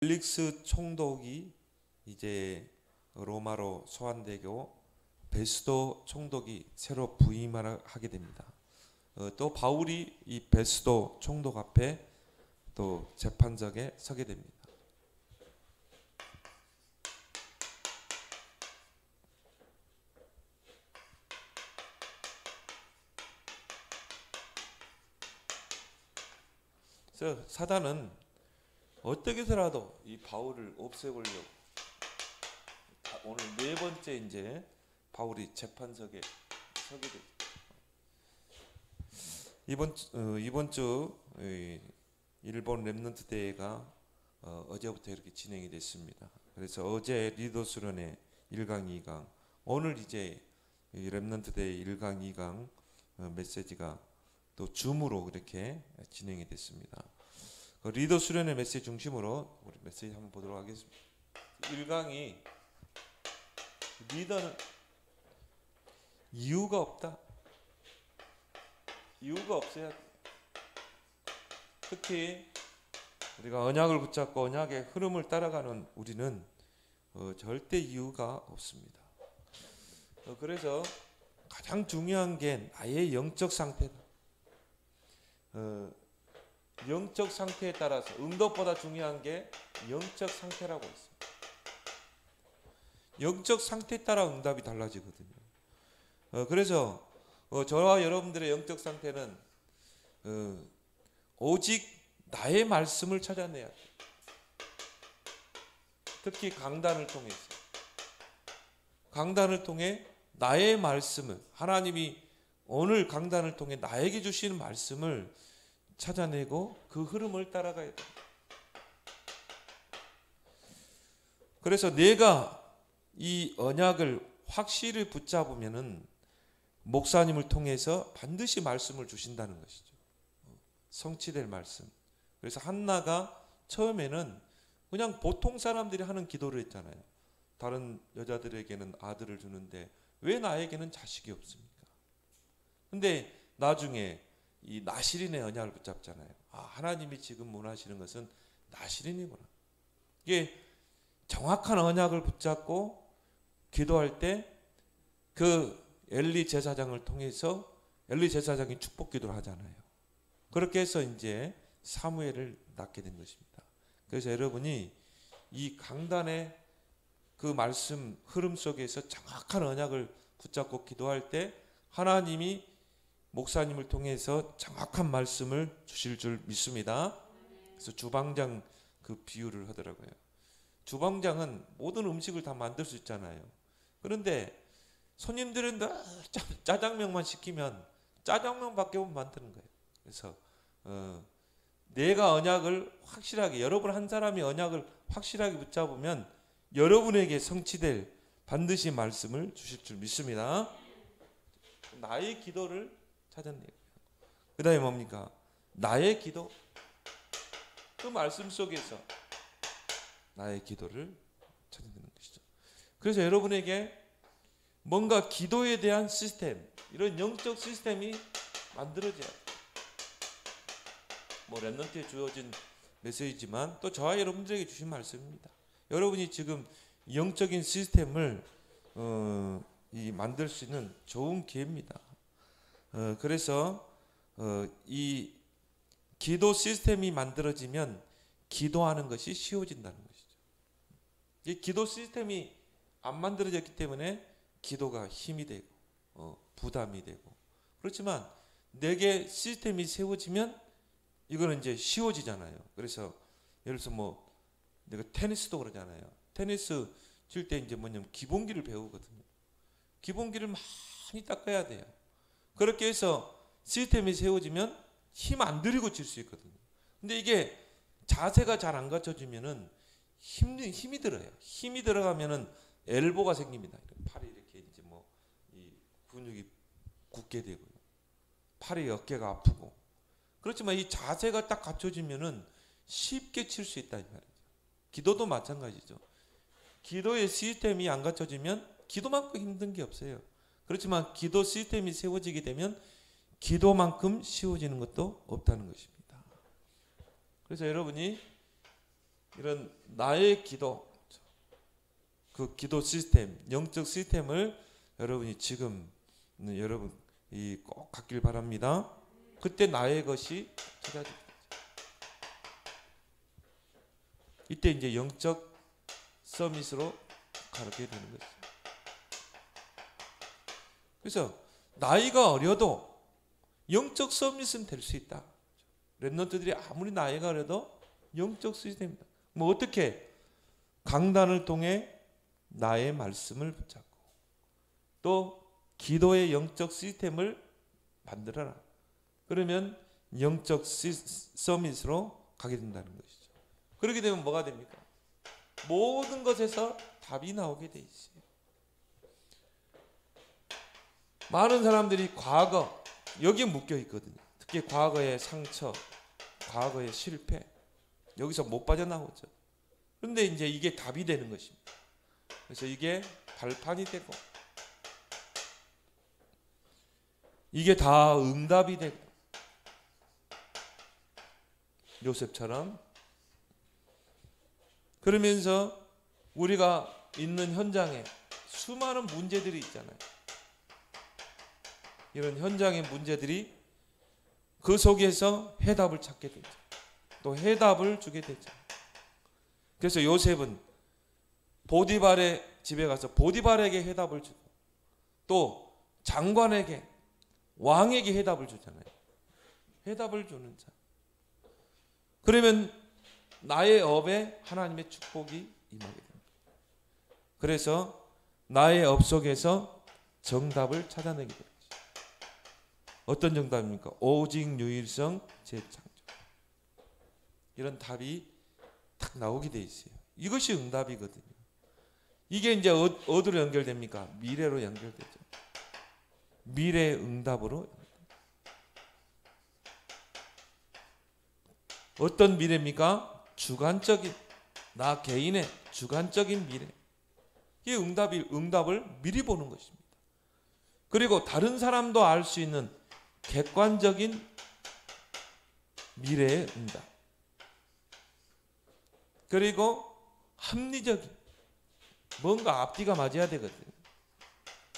펠릭스 총독이 이제 로마로 소환되고 베스도 총독이 새로 부임을 하게 됩니다. 또 바울이 이 베스도 총독 앞에 또 재판석에 서게 됩니다. 그래서 사단은 어떻게 해서라도 이 바울을 없애보려고 오늘 네 번째 이제 바울이 재판석에 서게 됩니다. 이번 주 일본 렘넌트 대회가 어제부터 이렇게 진행이 됐습니다. 그래서 어제 리더 수련회 1강, 2강, 오늘 이제 렘넌트 대회 1강, 2강 메시지가 또 줌으로 그렇게 진행이 됐습니다. 리더 수련회 메시지 중심으로 우리 메시지 한번 보도록 하겠습니다. 1강이 리더는 이유가 없다. 이유가 없어야 돼. 특히 우리가 언약을 붙잡고 언약의 흐름을 따라가는 우리는 절대 이유가 없습니다. 그래서 가장 중요한 게 나의 영적 상태다. 영적 상태에 따라서 응답보다 중요한 게 영적 상태라고 했습니다. 영적 상태에 따라 응답이 달라지거든요. 그래서 저와 여러분들의 영적 상태는 오직 나의 말씀을 찾아내야 돼요. 특히 강단을 통해서. 강단을 통해 나의 말씀을, 하나님이 오늘 강단을 통해 나에게 주시는 말씀을 찾아내고 그 흐름을 따라가야 됩니다. 그래서 내가 이 언약을 확실히 붙잡으면은 목사님을 통해서 반드시 말씀을 주신다는 것이죠. 성취될 말씀. 그래서 한나가 처음에는 그냥 보통 사람들이 하는 기도를 했잖아요. 다른 여자들에게는 아들을 주는데 왜 나에게는 자식이 없습니까? 근데 나중에 이 나시린의 언약을 붙잡잖아요. 하나님이 지금 원하시는 것은 나시린이구나. 이게 정확한 언약을 붙잡고 기도할 때 그 엘리 제사장을 통해서 엘리 제사장이 축복 기도를 하잖아요. 그렇게 해서 이제 사무엘을 낳게 된 것입니다. 그래서 여러분이 이 강단의 그 말씀 흐름 속에서 정확한 언약을 붙잡고 기도할 때 하나님이 목사님을 통해서 정확한 말씀을 주실 줄 믿습니다. 그래서 주방장 그 비유를 하더라고요. 주방장은 모든 음식을 다 만들 수 있잖아요. 그런데 손님들은 짜장면만 시키면 짜장면밖에 못 만드는 거예요. 그래서 내가 언약을 확실하게, 여러분 한 사람이 언약을 확실하게 붙잡으면 여러분에게 성취될 반드시 말씀을 주실 줄 믿습니다. 나의 기도를 찾아내고요. 그 다음에 뭡니까? 나의 기도. 그 말씀 속에서 나의 기도를 찾아내는 것이죠. 그래서 여러분에게 뭔가 기도에 대한 시스템, 이런 영적 시스템이 만들어져야 돼요. 렘넌트에 주어진 메시지지만 또 저와 여러분들에게 주신 말씀입니다. 여러분이 지금 영적인 시스템을 만들 수 있는 좋은 기회입니다. 그래서 이 기도 시스템이 만들어지면 기도하는 것이 쉬워진다는 것이죠. 이 기도 시스템이 안 만들어졌기 때문에 기도가 힘이 되고 부담이 되고, 그렇지만 내게 시스템이 세워지면 이거는 이제 쉬워지잖아요. 그래서 예를 들어서 내가 테니스도 그러잖아요. 테니스 칠 때 이제 뭐냐면 기본기를 배우거든요. 기본기를 많이 닦아야 돼요. 그렇게 해서 시스템이 세워지면 힘 안 들이고 칠 수 있거든요. 근데 이게 자세가 잘 안 갖춰지면은 힘이 들어요. 힘이 들어가면은 엘보가 생깁니다. 팔이 이렇게 이제 이 근육이 굳게 되고요. 팔이 어깨가 아프고. 그렇지만 이 자세가 딱 갖춰지면은 쉽게 칠 수 있다 이 말이죠. 기도도 마찬가지죠. 기도의 시스템이 안 갖춰지면 기도만큼 힘든 게 없어요. 그렇지만 기도 시스템이 세워지게 되면 기도만큼 쉬워지는 것도 없다는 것입니다. 그래서 여러분이 이런 나의 기도, 그 기도 시스템, 영적 시스템을 여러분이 지금 여러분 꼭 갖길 바랍니다. 그때 나의 것이 찾아집니다. 이때 이제 영적 서밋으로 가게 되는 것이죠. 그래서 나이가 어려도 영적 서밋은 될 수 있다. 렘넌트들이 아무리 나이가 어려도 영적 시스템이다. 뭐 어떻게? 강단을 통해 나의 말씀을 붙잡고 또 기도의 영적 시스템을 만들어라. 그러면 영적 서밋으로 가게 된다는 것이죠. 그렇게 되면 뭐가 됩니까? 모든 것에서 답이 나오게 돼 있어요. 많은 사람들이 과거 여기에 묶여 있거든요. 특히 과거의 상처, 과거의 실패, 여기서 못 빠져나오죠. 그런데 이제 이게 답이 되는 것입니다. 그래서 이게 발판이 되고 이게 다 응답이 되고 요셉처럼 그러면서 우리가 있는 현장에 수많은 문제들이 있잖아요. 이런 현장의 문제들이 그 속에서 해답을 찾게 되죠. 또 해답을 주게 되죠. 그래서 요셉은 보디발의 집에 가서 보디발에게 해답을 주고 또 장관에게 왕에게 해답을 주잖아요. 해답을 주는 자. 그러면 나의 업에 하나님의 축복이 임하게 됩니다. 그래서 나의 업 속에서 정답을 찾아내게 됩니다. 어떤 정답입니까? 오직 유일성 재창조. 이런 답이 딱 나오게 돼 있어요. 이것이 응답이거든요. 이게 이제 어디로 연결됩니까? 미래로 연결되죠. 미래의 응답으로. 어떤 미래입니까? 주관적인, 나 개인의 주관적인 미래. 이 응답을 미리 보는 것입니다. 그리고 다른 사람도 알 수 있는 객관적인 미래의 응답. 그리고 합리적인, 뭔가 앞뒤가 맞아야 되거든요.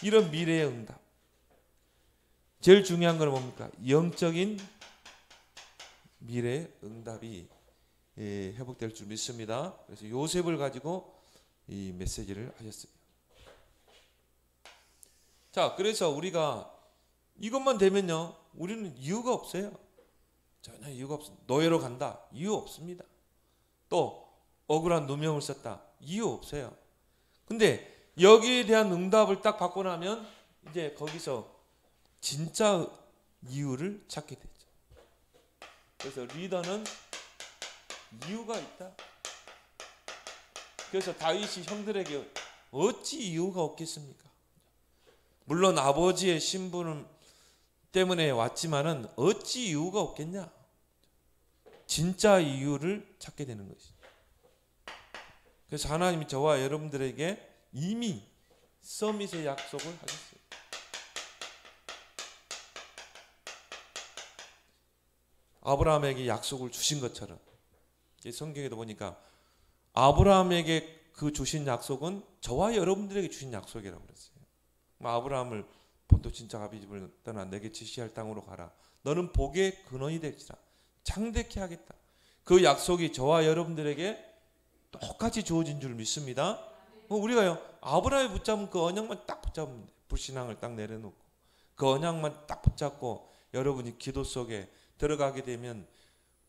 이런 미래의 응답. 제일 중요한 건 뭡니까? 영적인 미래의 응답이 회복될 줄 믿습니다. 그래서 요셉을 가지고 이 메시지를 하셨습니다. 자, 그래서 우리가 이것만 되면요, 우리는 이유가 없어요. 전혀 이유가 없습니다. 노예로 간다, 이유 없습니다. 또 억울한 누명을 썼다, 이유 없어요. 근데 여기에 대한 응답을 딱 받고 나면 이제 거기서 진짜 이유를 찾게 되죠. 그래서 리더는 이유가 있다. 그래서 다윗이 형들에게 어찌 이유가 없겠습니까? 물론 아버지의 신분 때문에 왔지만은 어찌 이유가 없겠냐? 진짜 이유를 찾게 되는 것이죠. 그래서 하나님이 저와 여러분들에게 이미 서밋의 약속을 하셨어요. 아브라함에게 약속을 주신 것처럼 성경에도 보니까 아브라함에게 그 주신 약속은 저와 여러분들에게 주신 약속이라고 그랬어요. 아브라함을 본토 친척 아비 집을 떠나 내게 지시할 땅으로 가라. 너는 복의 근원이 될지라. 창대케 하겠다. 그 약속이 저와 여러분들에게 똑같이 주어진 줄 믿습니다. 우리가요, 아브라함이 붙잡은 그 언약만 딱 붙잡으면 돼. 불신앙을 딱 내려놓고 그 언약만 딱 붙잡고 여러분이 기도 속에 들어가게 되면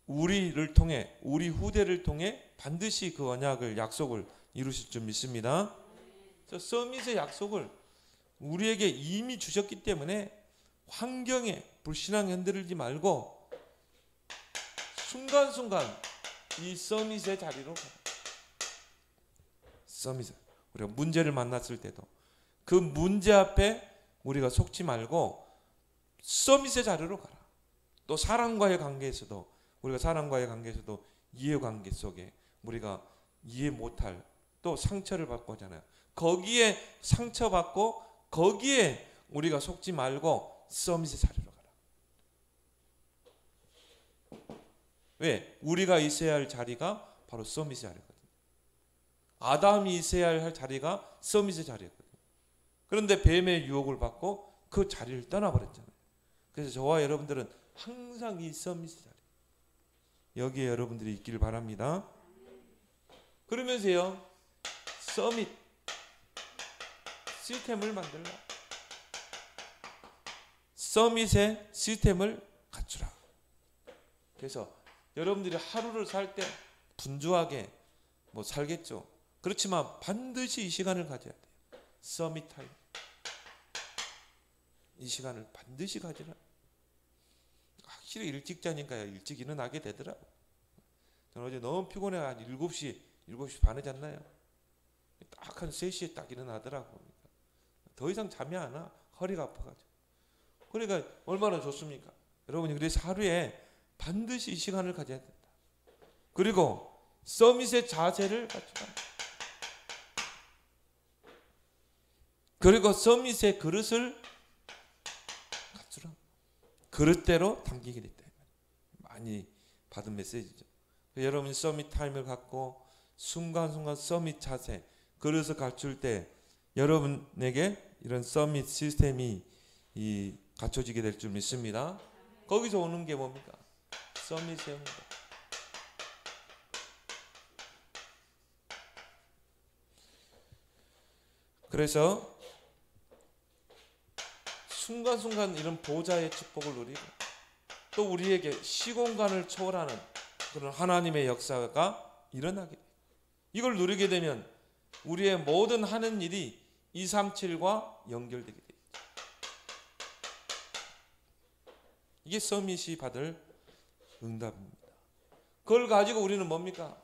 우리를 통해, 우리 후대를 통해 반드시 그 언약을, 약속을 이루실 줄 믿습니다. 서밋의 약속을 우리에게 이미 주셨기 때문에 환경에 불신앙 흔들리지 말고 순간순간 이 서밋의 자리로 가라. 서밋. 우리가 문제를 만났을 때도 그 문제 앞에 우리가 속지 말고 서밋의 자리로 가라. 또 사람과의 관계에서도 우리가 사람과의 관계에서도 이해관계 속에 우리가 이해 못할 또 상처를 받고 하잖아요. 거기에 상처받고 거기에 우리가 속지 말고 서밋의 자리로 가라. 왜? 우리가 있어야 할 자리가 바로 서밋의 자리거든요. 아담이 있어야 할 자리가 서밋의 자리였거든요. 그런데 뱀의 유혹을 받고 그 자리를 떠나버렸잖아요. 그래서 저와 여러분들은 항상 이 서밋의 자리, 여기에 여러분들이 있기를 바랍니다. 그러면서요, 서밋 시스템을 만들라. 서밋의 시스템을 갖추라. 그래서 여러분들이 하루를 살 때 분주하게 뭐 살겠죠. 그렇지만 반드시 이 시간을 가져야 돼요. 서밋 타임. 이 시간을 반드시 가지라. 확실히 일찍 자니까 일찍 일어나게 되더라고. 저는 어제 너무 피곤해 한 7시 반에 잤나요? 딱 한 3시에 딱 일어나더라고. 더 이상 잠이 안 와. 허리가 아파가지고. 그러니까 얼마나 좋습니까? 여러분이 그래서 하루에 반드시 이 시간을 가져야 된다. 그리고 서밋의 자세를 갖추라. 그리고 서밋의 그릇을 갖추라. 그릇대로 담기게 됐다. 많이 받은 메시지죠. 여러분이 서밋 타임을 갖고 순간순간 서밋 자세, 그릇을 갖출 때 여러분에게 이런 서밋 시스템이 갖춰지게 될 줄 믿습니다. 거기서 오는 게 뭡니까? 서밋의 응답. 그래서 순간순간 이런 보좌의 축복을 누리고 또 우리에게 시공간을 초월하는 그런 하나님의 역사가 일어나게 돼요. 이걸 누리게 되면 우리의 모든 하는 일이 237과 연결되게 돼요. 이게 서밋이 받을 응답입니다. 그걸 가지고 우리는 뭡니까?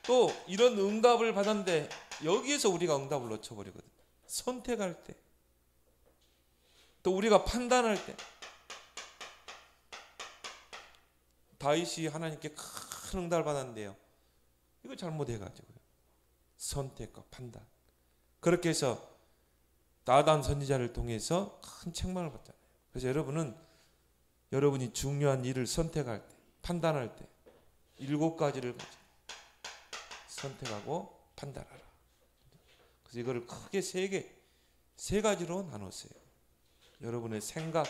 또 이런 응답을 받았는데 여기에서 우리가 응답을 놓쳐버리거든요. 선택할 때, 또 우리가 판단할 때, 다윗이 하나님께 큰 응답을 받았는데요, 이거 잘못해가지고요, 선택과 판단. 그렇게 해서 나단 선지자를 통해서 큰 책망을 받잖아요. 그래서 여러분이 중요한 일을 선택할 때, 판단할 때 7가지를 가지고 선택하고 판단하라. 그래서 이거를 크게 세 가지로 나눴어요. 여러분의 생각,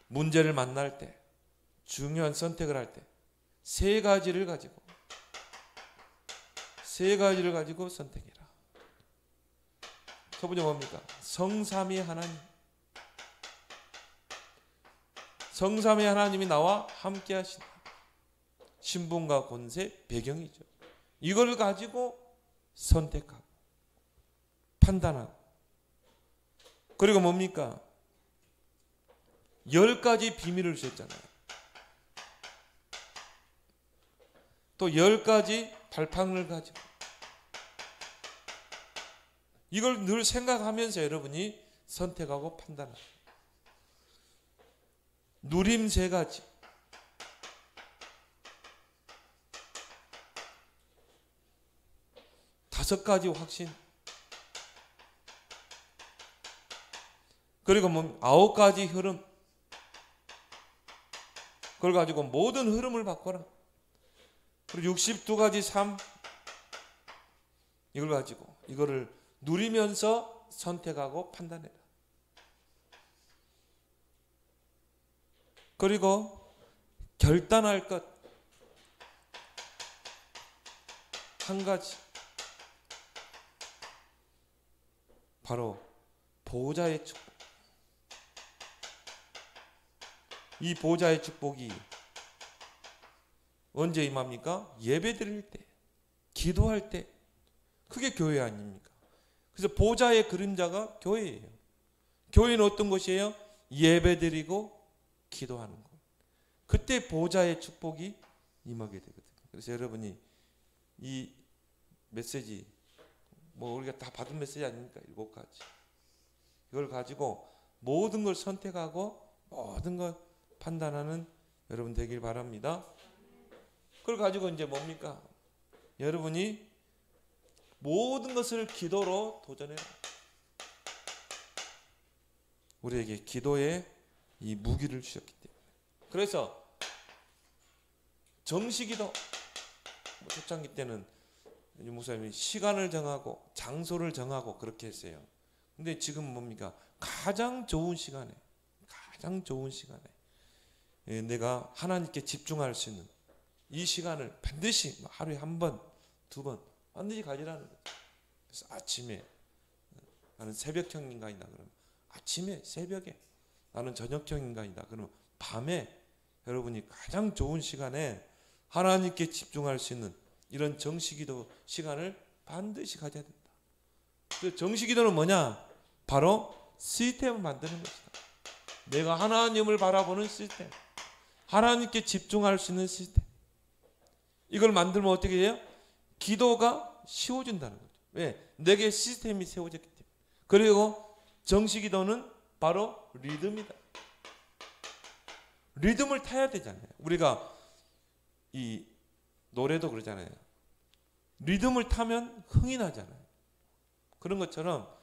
문제를 만날 때, 중요한 선택을 할 때 3가지를 가지고 선택해라. 첫 번째 뭡니까? 성삼위 하나님. 성삼위 하나님이 나와 함께 하신다. 신분과 권세, 배경이죠. 이걸 가지고 선택하고 판단하고, 그리고 뭡니까? 10가지 비밀을 주셨잖아요. 또 10가지 발판을 가지고 이걸 늘 생각하면서 여러분이 선택하고 판단하고, 누림 3가지, 다섯 가지 확신, 그리고 9가지 흐름. 그걸 가지고 모든 흐름을 바꿔라. 그리고 62가지 삶, 이걸 가지고 이거를 누리면서 선택하고 판단해라. 그리고 결단할 것 1가지, 바로 보호자의 축복. 이 보호자의 축복이 언제 임합니까? 예배 드릴 때, 기도할 때. 그게 교회 아닙니까? 그래서 보호자의 그림자가 교회예요. 교회는 어떤 곳이에요? 예배 드리고 기도하는 곳. 그때 보호자의 축복이 임하게 되거든요. 그래서 여러분이 이 메시지, 우리가 다 받은 메시지 아닙니까? 7가지. 이걸 가지고 모든 걸 선택하고 모든 걸 판단하는 여러분 되길 바랍니다. 그걸 가지고 이제 뭡니까? 여러분이 모든 것을 기도로 도전해라. 우리에게 기도의 이 무기를 주셨기 때문에. 그래서 정식기도 뭐 초창기 때는 목사님이 시간을 정하고 장소를 정하고 그렇게 했어요. 근데 지금 뭡니까? 가장 좋은 시간에 내가 하나님께 집중할 수 있는 이 시간을 반드시 하루에 한 번, 두 번 반드시 가지라는 거죠. 그래서 아침에 나는 새벽형 인간이다 그러면 아침에 새벽에, 나는 저녁형 인간이다 그러면 밤에, 여러분이 가장 좋은 시간에 하나님께 집중할 수 있는 이런 정식기도 시간을 반드시 가져야 된다. 그 정식기도는 뭐냐? 바로 시스템을 만드는 것이다. 내가 하나님을 바라보는 시스템, 하나님께 집중할 수 있는 시스템, 이걸 만들면 어떻게 돼요? 기도가 쉬워진다는 거죠. 왜? 내게 시스템이 세워졌기 때문에. 그리고 정식기도는 바로 리듬이다. 리듬을 타야 되잖아요. 우리가 이 노래도 그러잖아요. 리듬을 타면 흥이 나잖아요. 그런 것처럼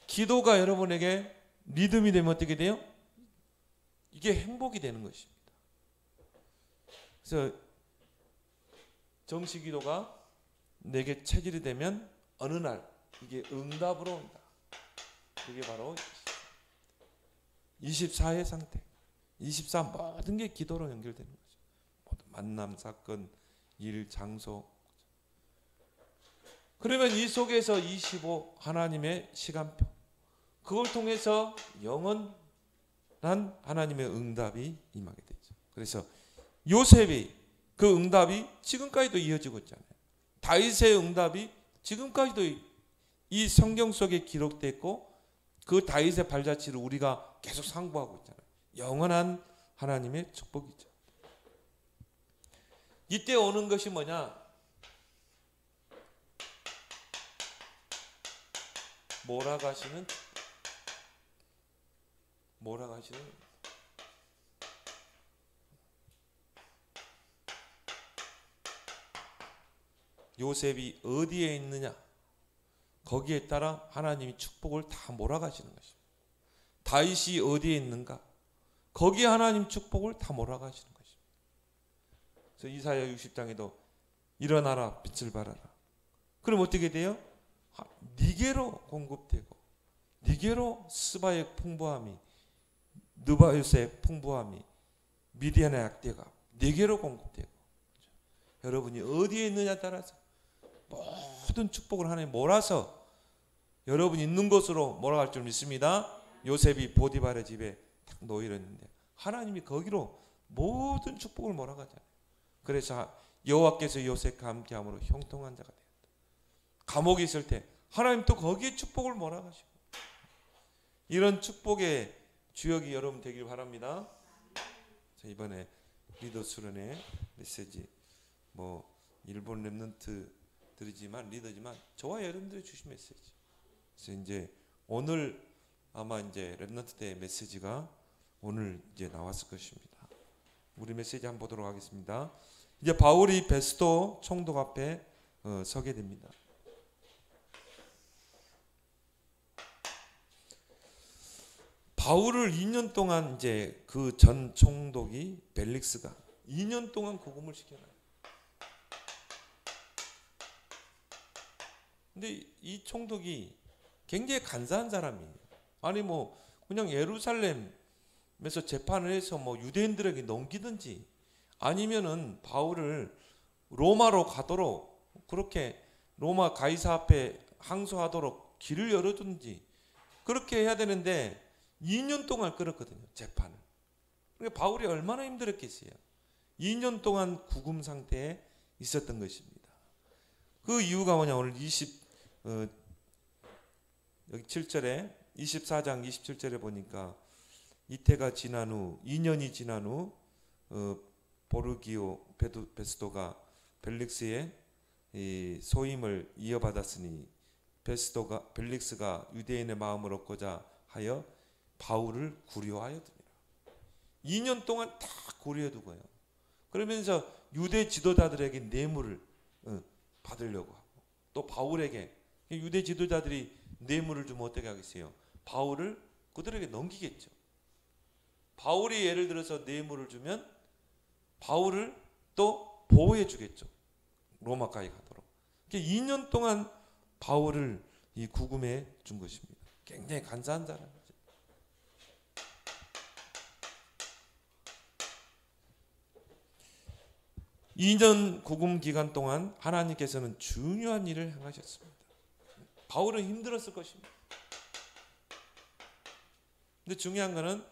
기도가 여러분에게 리듬이 되면 어떻게 돼요? 이게 행복이 되는 것입니다. 그래서 정식기도가 내게 체질이 되면 어느 날 이게 응답으로 온다. 그게 바로 24의 상태. 24 모든 게 기도로 연결되는 거죠. 모든 만남, 사건, 일, 장소. 그러면 이 속에서 25 하나님의 시간표, 그걸 통해서 영원한 하나님의 응답이 임하게 되죠. 그래서 요셉이 그 응답이 지금까지도 이어지고 있잖아요. 다윗의 응답이 지금까지도 이 성경 속에 기록됐고 그 다윗의 발자취를 우리가 계속 상고하고 있잖아요. 영원한 하나님의 축복이죠. 이때 오는 것이 뭐냐? 몰아가시는 요셉이 어디에 있느냐, 거기에 따라 하나님이 축복을 다 몰아가시는 것입니다. 다윗이 어디에 있는가, 거기에 하나님 축복을 다 몰아가시는 것입니다. 그래서 이사야 60장에도 일어나라 빛을 발하라. 그럼 어떻게 돼요? 니게로 공급되고, 니게로 스바의 풍부함이, 느바요스의 풍부함이, 미디안의 약대가 니게로 공급되고, 여러분이 어디에 있느냐에 따라서 모든 축복을 하나님 몰아서 여러분이 있는 곳으로 몰아갈 줄 믿습니다. 요셉이 보디발의 집에 딱 놓이렸는데 하나님이 거기로 모든 축복을 몰아가잖아요. 그래서 여호와께서 요셉과 함께함으로 형통한 자가 되었다. 감옥에 있을 때 하나님 또 거기에 축복을 몰아가시고, 이런 축복의 주역이 여러분 되길 바랍니다. 자, 이번에 리더 수련회 메시지 뭐 일본 랩런트 들이지만 리더지만 저와 여러분들이 주신 메시지. 그래서 이제 오늘 아마 이제 랩런트 때 메시지가 오늘 이제 나왔을 것입니다. 우리 메시지 한번 보도록 하겠습니다. 이제 바울이 베스도 총독 앞에 서게 됩니다. 바울을 2년 동안 이제 그 전 총독이 벨릭스가 2년 동안 구금을 시켜놔요. 근데 이 총독이 굉장히 간사한 사람이에요. 아니 뭐 그냥 예루살렘에서 재판을 해서 뭐 유대인들에게 넘기든지 아니면은 바울을 로마로 가도록, 그렇게 로마 가이사 앞에 항소하도록 길을 열어주든지 그렇게 해야 되는데 2년 동안 끌었거든요, 재판을. 그러니까 바울이 얼마나 힘들었겠어요. 2년 동안 구금 상태에 있었던 것입니다. 그 이유가 뭐냐? 오늘 여기 7절에 24장 27절에 보니까 이태가 지난 후 2년이 지난 후 보르기오 베스도가 벨릭스의 소임을 이어받았으니 벨릭스가 유대인의 마음을 얻고자 하여 바울을 구려하였더니라. 2년 동안 다 구려두고요. 그러면서 유대 지도자들에게 뇌물을 받으려고 하고, 또 바울에게, 유대 지도자들이 뇌물을 주면 어떻게 하겠어요? 바울을 그들에게 넘기겠죠. 바울이 예를 들어서 뇌물을 주면 바울을 또 보호해 주겠죠. 로마까지 가도록. 2년 동안 바울을 이 구금해 준 것입니다. 굉장히 간사한 사람이죠. 2년 구금 기간 동안 하나님께서는 중요한 일을 행하셨습니다. 바울은 힘들었을 것입니다. 근데 중요한 것은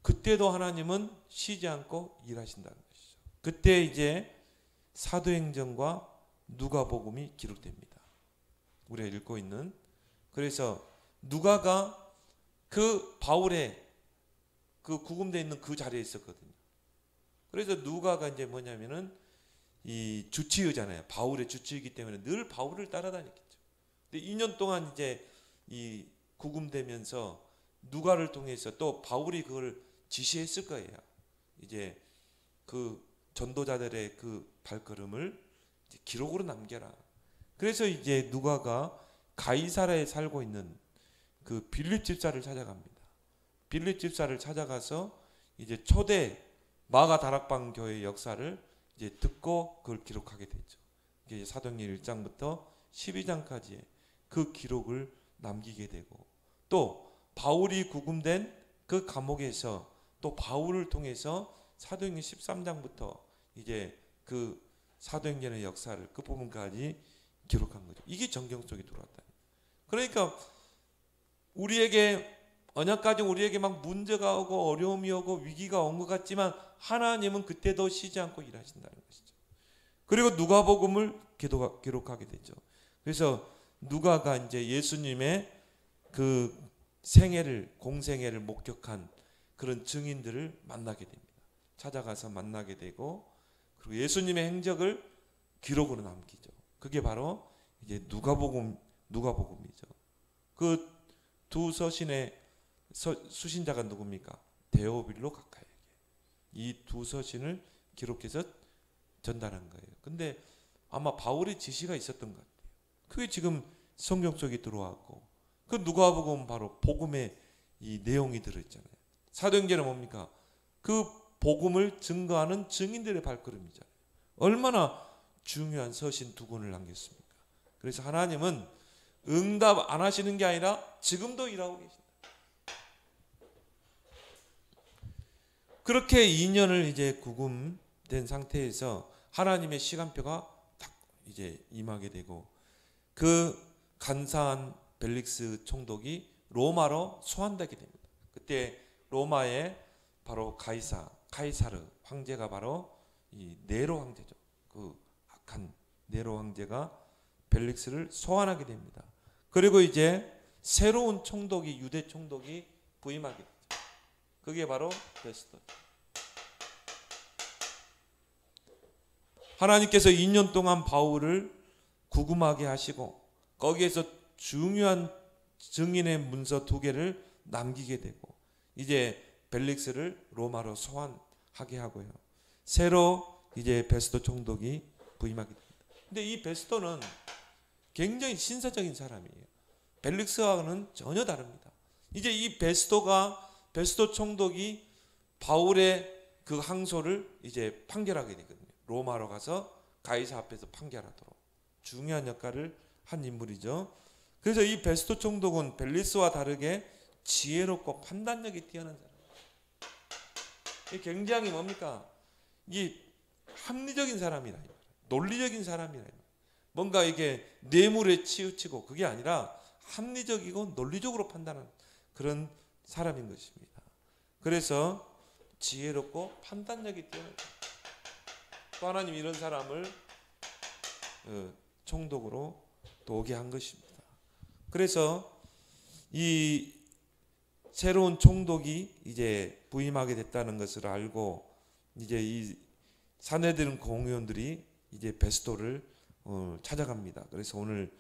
그때도 하나님은 쉬지 않고 일하신다는 것이죠. 그때 이제 사도행전과 누가복음이 기록됩니다. 우리가 읽고 있는. 그래서 누가가 그 바울의 그 구금되어 있는 그 자리에 있었거든요. 그래서 누가가 이제 뭐냐면은 이 주치의잖아요. 바울의 주치의이기 때문에 늘 바울을 따라다녔겠죠. 근데 2년 동안 이제 이 구금되면서 누가를 통해서 또 바울이 그걸 지시했을 거예요. 이제 그 전도자들의 그 발걸음을 이제 기록으로 남겨라. 그래서 이제 누가가 가이사라에 살고 있는 그 빌립 집사를 찾아갑니다. 빌립 집사를 찾아가서 이제 초대 마가 다락방 교회의 역사를 이제 듣고 그걸 기록하게 되죠. 이게 사도행전 1장부터 12장까지의 그 기록을 남기게 되고, 또 바울이 구금된 그 감옥에서 또 바울을 통해서 사도행전 13장부터 이제 그 사도행전의 역사를 그 부분까지 기록한 거죠. 이게 정경 속에 들어왔다. 그러니까 우리에게 언약까지 우리에게 막 문제가 오고 어려움이 오고 위기가 온 것 같지만 하나님은 그때도 쉬지 않고 일하신다는 것이죠. 그리고 누가복음을 기록하게 되죠. 그래서 누가가 이제 예수님의 그 생애를, 공생애를 목격한 그런 증인들을 만나게 됩니다. 찾아가서 만나게 되고, 그리고 예수님의 행적을 기록으로 남기죠. 그게 바로 이제 누가복음이죠. 그 두 서신의 수신자가 누굽니까? 데오빌로 가까이. 이 두 서신을 기록해서 전달한 거예요. 근데 아마 바울의 지시가 있었던 것 같아요. 그게 지금 성경 속에 들어왔고, 그 누가복음은 바로 복음의 이 내용이 들어있잖아요. 사도행전은 뭡니까? 그 복음을 증거하는 증인들의 발걸음이잖아요. 얼마나 중요한 서신 두 권을 남겼습니까? 그래서 하나님은 응답 안 하시는 게 아니라 지금도 일하고 계신다. 그렇게 2년을 이제 구금된 상태에서 하나님의 시간표가 딱 이제 임하게 되고, 그 간사한 벨릭스 총독이 로마로 소환되게 됩니다. 그때 로마의 바로 카이사르 황제가 바로 이 네로 황제죠. 그 악한 네로 황제가 벨릭스를 소환하게 됩니다. 그리고 이제 새로운 총독이, 유대 총독이 부임하게 되죠. 그게 바로 베스토. 하나님께서 2년 동안 바울을 구금하게 하시고 거기에서 중요한 증인의 문서 2개를 남기게 되고, 이제 벨릭스를 로마로 소환하게 하고요. 새로 이제 베스토 총독이 부임하게 됩니다. 근데 이 베스토는 굉장히 신사적인 사람이에요. 벨릭스와는 전혀 다릅니다. 이제 이 베스토 총독이 바울의 그 항소를 이제 판결하게 되거든요. 로마로 가서 가이사 앞에서 판결하도록 중요한 역할을 한 인물이죠. 그래서 이 베스토 총독은 벨릭스와 다르게 지혜롭고 판단력이 뛰어난 사람. 굉장히 뭡니까? 이 합리적인 사람이라, 논리적인 사람이라. 뭔가 이게 뇌물에 치우치고 그게 아니라 합리적이고 논리적으로 판단하는 그런 사람인 것입니다. 그래서 지혜롭고 판단력이 뛰어난, 또 하나님 이런 사람을 총독으로 또 오게 한 것입니다. 그래서 이 새로운 총독이 이제 부임하게 됐다는 것을 알고 이제 이 사내들은 공의원들이 이제 베스토를 찾아갑니다. 그래서 오늘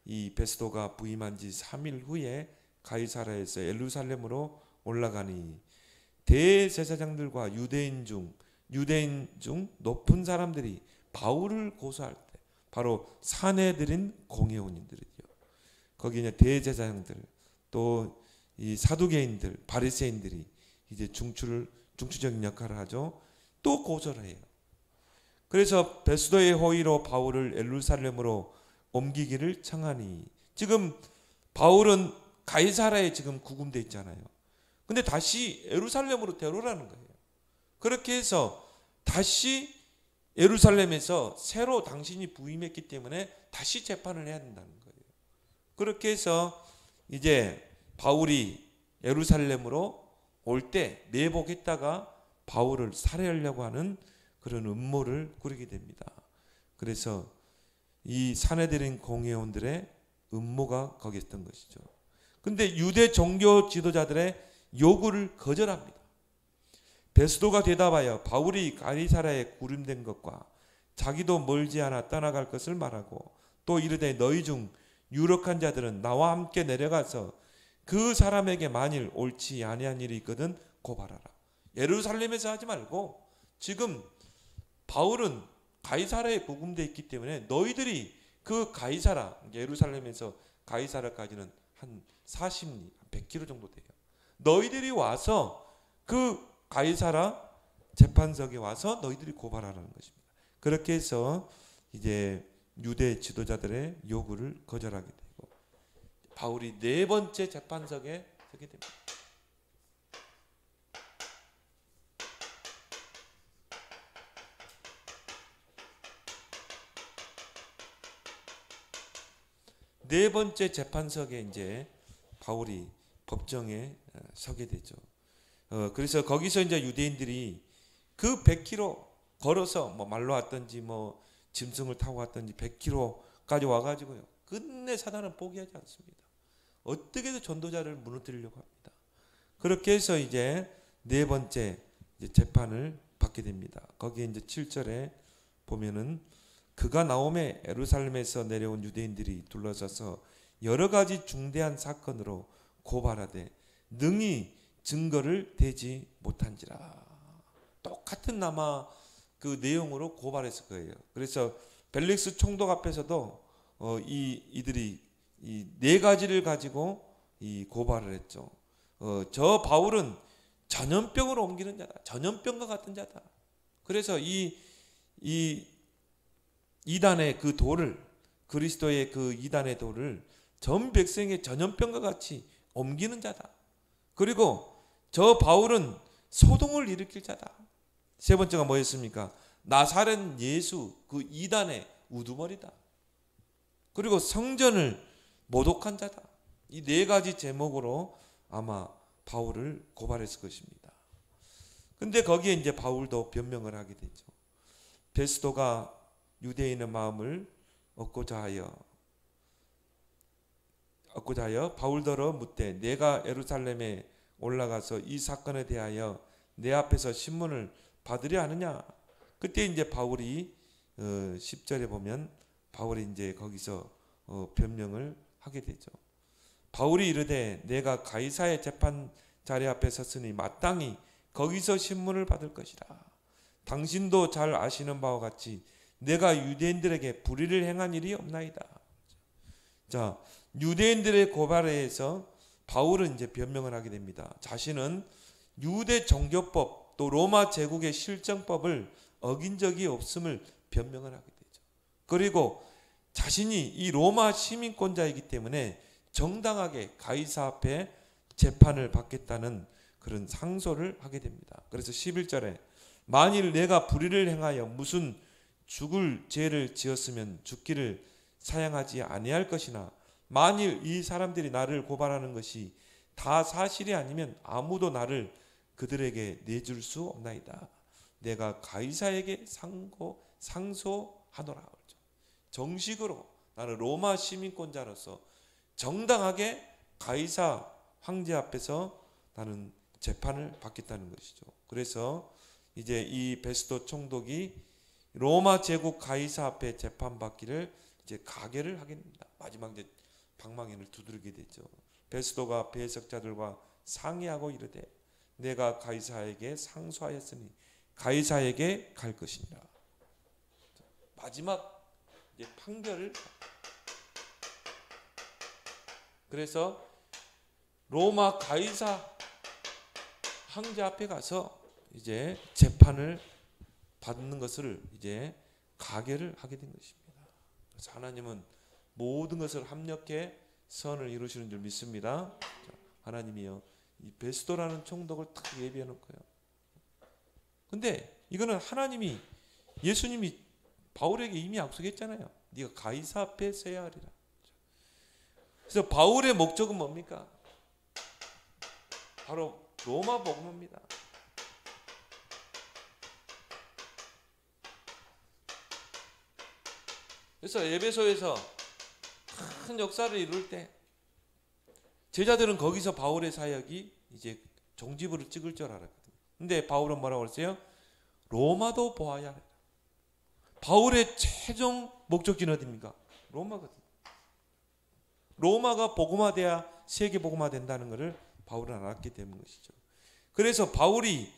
이 베스토가 부임한 지 3일 후에 가이사라에서 예루살렘으로 올라가니 대제사장들과 유대인 중 높은 사람들이 바울을 고소할 때 바로 사내들인 공회원인들이죠. 거기 이제 대제사장들 또 이 사두개인들 바리새인들이 이제 중추적인 역할을 하죠. 또 고소를 해요. 그래서 베스도의 호의로 바울을 예루살렘으로 옮기기를 청하니, 지금 바울은 가이사라에 지금 구금돼 있잖아요. 근데 다시 예루살렘으로 데려오라는 거예요. 그렇게 해서 다시 예루살렘에서 새로 당신이 부임했기 때문에 다시 재판을 해야 된다는 거예요. 그렇게 해서 이제 바울이 예루살렘으로 올 때 매복했다가 바울을 살해하려고 하는 그런 음모를 꾸리게 됩니다. 그래서 이 사내들인 공회원들의 음모가 거기 있던 것이죠. 근데 유대 종교 지도자들의 요구를 거절합니다. 베스도가 대답하여 바울이 가이사라에 구림된 것과 자기도 멀지 않아 떠나갈 것을 말하고, 또 이르되 너희 중 유력한 자들은 나와 함께 내려가서 그 사람에게 만일 옳지 아니한 일이 있거든 고발하라. 예루살렘에서 하지 말고, 지금 바울은 가이사라에 구금되어 있기 때문에 너희들이 그 가이사라, 예루살렘에서 가이사라까지는 한 40리, 100km 정도 돼요. 너희들이 와서 그 가이사라 재판석에 와서 너희들이 고발하라는 것입니다. 그렇게 해서 이제 유대 지도자들의 요구를 거절하게 되고 바울이 네 번째 재판석에 서게 됩니다. 네 번째 재판석에 이제 바울이 법정에 서게 되죠. 그래서 거기서 이제 유대인들이 그 100km 걸어서 뭐 말로 왔든지 뭐 짐승을 타고 왔든지 100km까지 와가지고요. 끝내 사단은 포기하지 않습니다. 어떻게든 전도자를 무너뜨리려고 합니다. 그렇게 해서 이제 네 번째 이제 재판을 받게 됩니다. 거기에 이제 7절에 보면은 그가 나오매 예루살렘에서 내려온 유대인들이 둘러서서 여러 가지 중대한 사건으로 고발하되 능히 증거를 대지 못한지라. 똑같은 아마 그 내용으로 고발했을 거예요. 그래서 벨릭스 총독 앞에서도 이들이 이 네 가지를 가지고 이 고발을 했죠. 저 바울은 전염병으로 옮기는 자다. 전염병과 같은 자다. 그래서 이 이단의 그 돌을, 그리스도의 그 이단의 돌을 전 백성의 전염병과 같이 옮기는 자다. 그리고 저 바울은 소동을 일으킬 자다. 세 번째가 뭐였습니까? 나사렛 예수 그 이단의 우두머리다. 그리고 성전을 모독한 자다. 이 네 가지 제목으로 아마 바울을 고발했을 것입니다. 근데 거기에 이제 바울도 변명을 하게 되죠. 베스도가 유대인의 마음을 얻고자 하여 바울더러 묻되 내가 예루살렘에 올라가서 이 사건에 대하여 내 앞에서 신문을 받으려 하느냐. 그때 이제 바울이 10절에 보면 바울이 이제 거기서 변명을 하게 되죠. 바울이 이르되 내가 가이사의 재판 자리 앞에 섰으니 마땅히 거기서 신문을 받을 것이라. 당신도 잘 아시는 바와 같이 내가 유대인들에게 불의를 행한 일이 없나이다. 자, 유대인들의 고발에 의해서 바울은 이제 변명을 하게 됩니다. 자신은 유대 종교법 또 로마 제국의 실정법을 어긴 적이 없음을 변명을 하게 되죠. 그리고 자신이 이 로마 시민권자이기 때문에 정당하게 가이사 앞에 재판을 받겠다는 그런 상소를 하게 됩니다. 그래서 11절에 만일 내가 불의를 행하여 무슨 죽을 죄를 지었으면 죽기를 사양하지 아니할 것이나 만일 이 사람들이 나를 고발하는 것이 다 사실이 아니면 아무도 나를 그들에게 내줄 수 없나이다. 내가 가이사에게 상소하노라. 정식으로 나는 로마 시민권자로서 정당하게 가이사 황제 앞에서 나는 재판을 받겠다는 것이죠. 그래서 이제 이 베스도 총독이 로마 제국 가이사 앞에 재판받기를 이제 가결을 하게 됩니다. 마지막 이제 방망이를 두드리게 되죠. 베스도가 배석자들과 상의하고 이르되 내가 가이사에게 상소하였으니 가이사에게 갈 것이니라. 마지막 이제 판결을, 그래서 로마 가이사 황제 앞에 가서 이제 재판을 받는 것을 이제 가결을 하게 된 것입니다. 그래서 하나님은 모든 것을 합력해 선을 이루시는 줄 믿습니다. 하나님이요, 이 베스도라는 총독을 딱 예비해 놓고요. 근데 이거는 하나님이, 예수님이 바울에게 이미 약속했잖아요. 네가 가이사 앞에 서야 하리라. 그래서 바울의 목적은 뭡니까? 바로 로마 복음입니다. 그래서 에베소에서 큰 역사를 이룰 때 제자들은 거기서 바울의 사역이 이제 종지부를 찍을 줄 알았거든요. 근데 바울은 뭐라고 그랬어요? 로마도 보아야 하라. 바울의 최종 목적지는 어디입니까? 로마거든요. 로마가 복음화돼야 세계 복음화 된다는 것을 바울은 알았기 때문인 것이죠. 그래서 바울이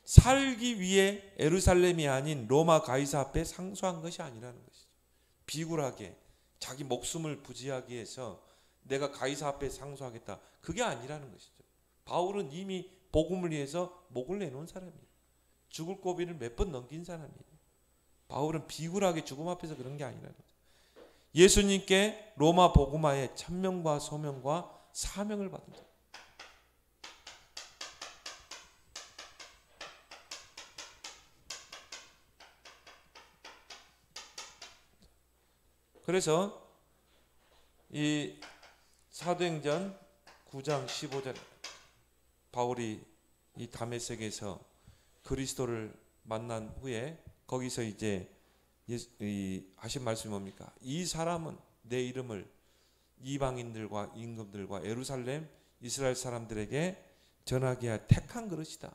살기 위해 예루살렘이 아닌 로마 가이사 앞에 상소한 것이 아니라는 것이죠. 비굴하게 자기 목숨을 부지하기 위해서 내가 가이사 앞에 상소하겠다, 그게 아니라는 것이죠. 바울은 이미 복음을 위해서 목을 내놓은 사람이에요. 죽을 고비를 몇 번 넘긴 사람이에요. 바울은 비굴하게 죽음 앞에서 그런 게 아니라는 거죠. 예수님께 로마 복음화의 천명과 소명과 사명을 받은 거예요. 그래서 이 사도행전 9장 15절, 바울이 이 다메섹에서 그리스도를 만난 후에 거기서 이제 하신 말씀이 뭡니까? 이 사람은 내 이름을 이방인들과 임금들과 예루살렘 이스라엘 사람들에게 전하게 할 택한 그릇이다.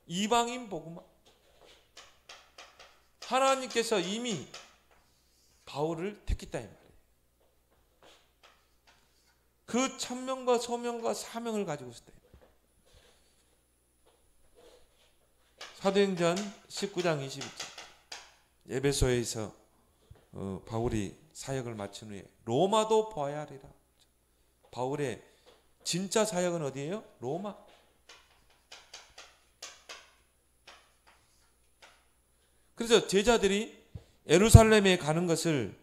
이방인 복음화. 하나님께서 이미 바울을 택했다 이 말이에요. 그 천명과 소명과 사명을 가지고 있었다. 사도행전 19장 21절, 에베소에서 바울이 사역을 마친 후에 로마도 보아야 하리라. 바울의 진짜 사역은 어디예요? 로마. 그래서 제자들이 예루살렘에 가는 것을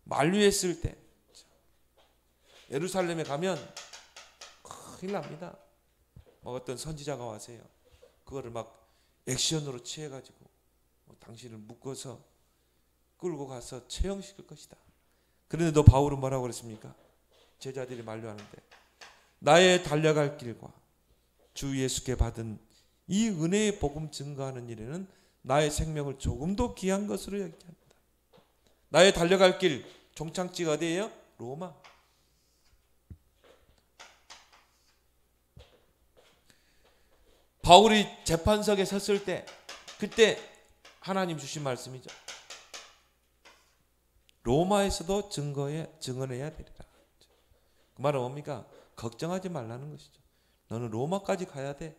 만류했을 때, 예루살렘에 가면 큰일 납니다. 어떤 선지자가 와서요, 그거를 막 액션으로 취해가지고 당신을 묶어서 끌고 가서 처형시킬 것이다. 그런데도 바울은 뭐라고 그랬습니까? 제자들이 만류하는데, 나의 달려갈 길과 주 예수께 받은 이 은혜의 복음 증거하는 일에는 나의 생명을 조금도 귀한 것으로 여기지 않는다. 나의 달려갈 길 종착지가 어디예요? 로마. 바울이 재판석에 섰을 때, 그때 하나님 주신 말씀이죠. 로마에서도 증언해야 되리라. 그 말은 뭡니까? 걱정하지 말라는 것이죠. 너는 로마까지 가야 돼.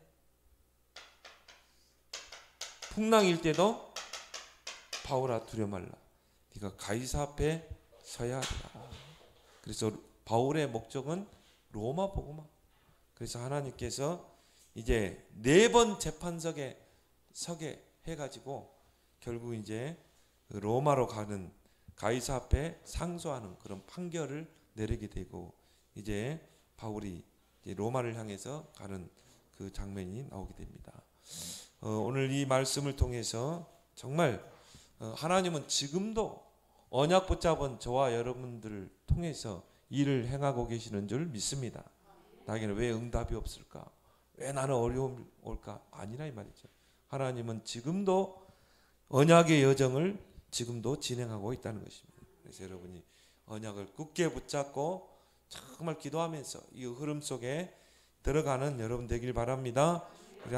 풍랑일 때도 바울아 두려워 말라. 네가 가이사 앞에 서야 하리라. 그래서 바울의 목적은 로마 복음화. 그래서 하나님께서 이제 4번 재판석에 서게 해가지고 결국 이제 로마로 가는, 가이사 앞에 상소하는 그런 판결을 내리게 되고, 이제 바울이 이제 로마를 향해서 가는 그 장면이 나오게 됩니다. 오늘 이 말씀을 통해서 정말 하나님은 지금도 언약 붙잡은 저와 여러분들을 통해서 일을 행하고 계시는 줄 믿습니다. 나에게는 왜 응답이 없을까? 왜 나는 어려움이 올까? 아니라 이 말이죠. 하나님은 지금도 언약의 여정을 지금도 진행하고 있다는 것입니다. 그래서 여러분이 언약을 굳게 붙잡고 정말 기도하면서 이 흐름 속에 들어가는 여러분 되길 바랍니다. 우리